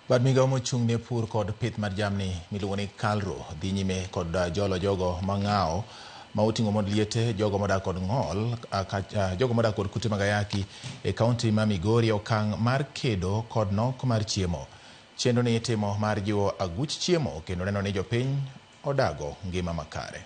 Bad migawo mochung' ne pur kod pith mar jamni miluongo ni KALRO dhi nyime kod jolo jogo mang'awo ma oting'o mod liete, jogo modak kod ng'ol, jogo modak kod kute mag ayaki e kaunti ma Migori okang' mar kedo kod nok mar chiemo. Chenro ni itimo mar jiwo aguch chiemo kendo neno ni jopiny odago ngima makare.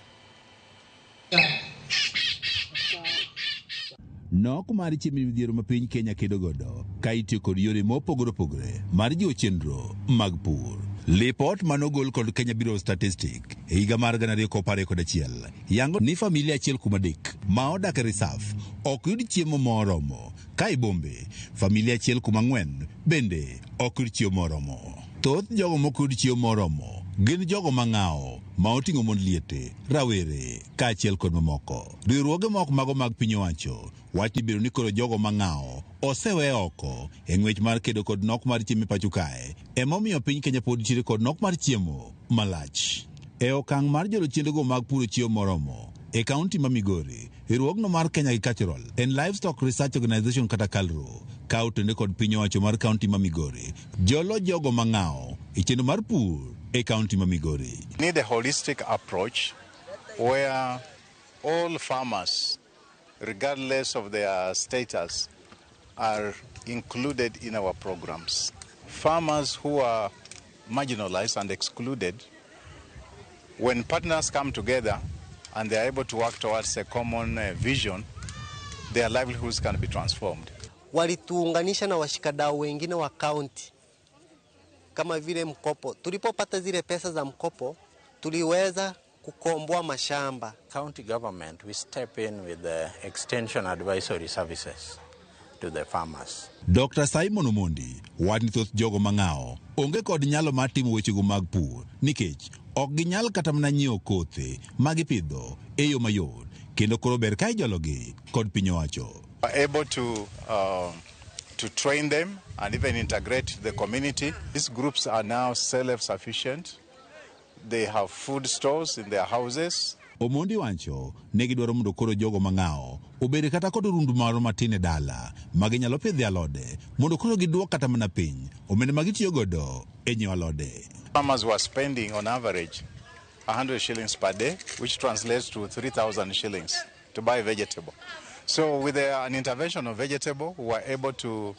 Nok mar chiemo midhiero ma piny Kenya kedo godo ka itiyo kod yore mopogore opogore mar jiwo chenro mag pur. Lipot manogol kod Kenya Bureau of Statistics e higa mar 2021 yango ni familia achiel kuom adek ma odak e reserve ok yud chiemo moromo, ka e bombe familia achiel kuom ang'wen bende ok yud chiemo moromo. Thoth jogo mok yud chiemo moromo gin jogo mang'awo ma oting'o mon liete, rawere kaachiel kod mamoko. Riwruoge moko mago mag piny owacho wach ni bedo ni koro jogo mang'awo osewe oko e ng'wech mar kedo kod nok mar chiemo pacho kae, emomiyo piny Kenya pod nitiere kod nok mar chiemo malach. E okang' mar jolo chenrogo mag puro chiemo moromo e kaunti ma Migori, riwruogno mar Kenya Agricultural and Livestock Research Organization kata KALRO ka otende kod piny owacho mar kaunti ma Migori jolo jogo mang'awo e chenro mar pur e kaunti ma Migori. Need a holistic approach where all farmers, regardless of their status, are included in our programs. Farmers who are marginalized and excluded, when partners come together and they are able to work towards a common vision, their livelihoods can be transformed. Walituunganisha na washikadau wengine wa county kama vile mkopo. Tulipopata zile pesa za mkopo, tuliweza kukomboa mashamba. County government, we step in with the extension advisory services to the farmers. Dr. Simon Omondi wach ni thoth jogo mang'awo onge kod nyalo mar timo wechego mag pur nikech ok ginyal kata mana nyiewo kothe ma gipidho e yo mayot, kendo koro ber ka ijologi kod piny owacho. Able to train them and even integrate the community. These groups are now self-sufficient. They have food stores in their houses. Omondi wacho ne gidwaro mondo koro jogo mang'awo obed kata kod rundu maro matin e dala ma ginyalo pidhe alode mondo koro giduok kata mana piny omenda ma gitiyo godo e nyiewo alode. Farmers were spending on average 100 shillings per day, which translates to 3,000 shillings to buy vegetable. So with an intervention of vegetable, we were able to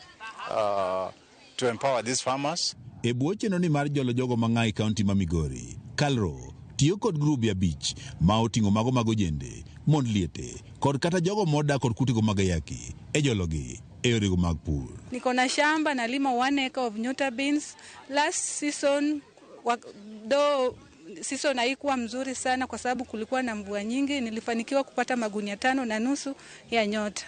empower these farmers. E bwo chenro ni mar jolo jogo mang'awo e kaunti ma Migori, KALRO tiyo kod grubi abich ma oting'o mago mag ojende, mon liete kod kata jogo modak kod kutego mag ayaki e jologi e yorego mag pur. Niko na shamba na lima 1 acre of nyota beans. Last season season haikuwa mzuri sana kwa sababu kulikuwa na mvua nyingi. Nilifanikiwa kupata magunia 5.5 ya nyota.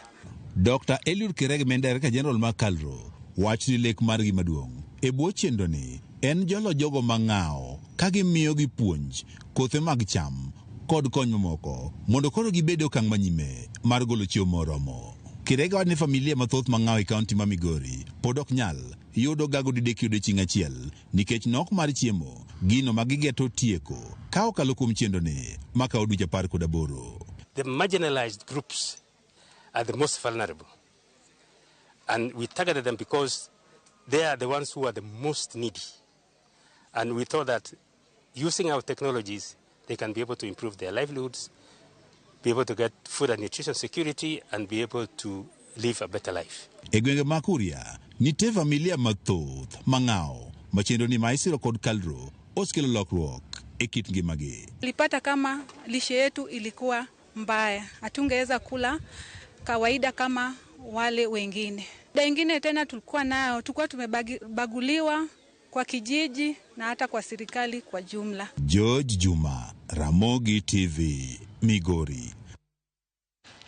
Dr. Eliud Kireg, Director General mar KALRO, wach ni lek margi maduong' e bwo chenro ni en jolo jogo mang'awo ka gimiyo gi puonj, kothe mag cham kod kony mamoko mondo koro gibed okang' manyime mar golo chiemo moromo. Kireg wach ni familia mathoth mang'awo e kaunti ma Migori pod ok nyal yudo gago didek odiechieng' achiel nikech nok mar chiemo gino ma gigeto tieko ka okalo kuom chenro ni makawo dweche 18. The marginalized groups are the most vulnerable, and we targeted them because they are the ones who are the most needy. And we thought that using our technologies, they can be able to improve their livelihoods, be able to get food and nutrition security, and be able to live a better life. E gwenge ma Kuria, nitie familia mathoth mang'awo ma chenro ni ma isiro kod KALRO osekelo lokruok e kit ngimagi. Nilipata kama lishe yetu ilikuwa mbaya, hatungeweza kula kawaida kama wale wengine. Wengine tena tulikuwa tumebaguliwa kwa kijiji na hata kwa serikali kwa jumla. George Juma, Ramogi TV, Migori.